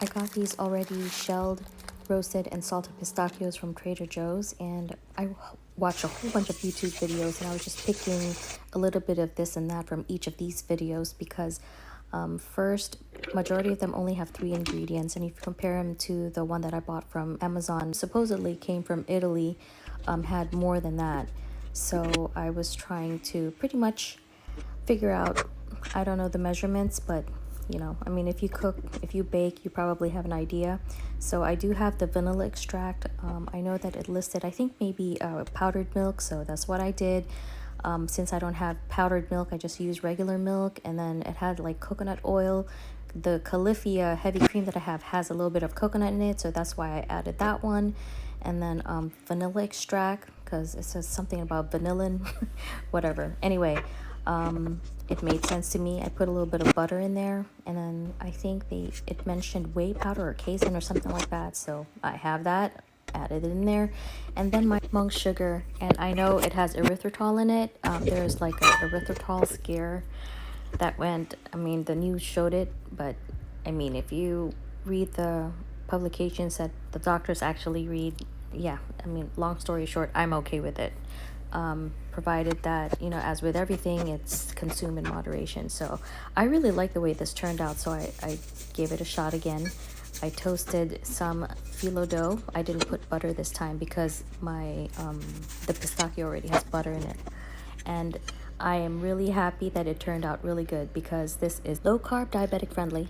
I got these already shelled, roasted, and salted pistachios from Trader Joe's, and I watched a whole bunch of YouTube videos, and I was just picking a little bit of this and that from each of these videos because first, majority of them only have 3 ingredients, and if you compare them to the one that I bought from Amazon, supposedly came from Italy, had more than that. So I was trying to pretty much figure out, I don't know the measurements, but you know, I mean, if you cook, if you bake, you probably have an idea. So I do have the vanilla extract. I know that it listed, I think maybe powdered milk, so that's what I did. Since I don't have powdered milk, I just use regular milk, and then it had like coconut oil. The Califia heavy cream that I have has a little bit of coconut in it, so that's why I added that one. And then vanilla extract, because it says something about vanillin, whatever. Anyway, it made sense to me. I put a little bit of butter in there, and then I think it mentioned whey powder or casein or something like that, so I have that, added it in there. And then my monk sugar, and I know it has erythritol in it. There's like a erythritol scare that went, I mean, the news showed it, but I mean, if you read the publications that the doctors actually read, yeah, I mean, long story short, I'm okay with it. Provided that, you know, as with everything, it's consumed in moderation. So I really like the way this turned out, so I gave it a shot again. I toasted some phyllo dough. I didn't put butter this time because my the pistachio already has butter in it. And I am really happy that it turned out really good because this is low carb, diabetic friendly.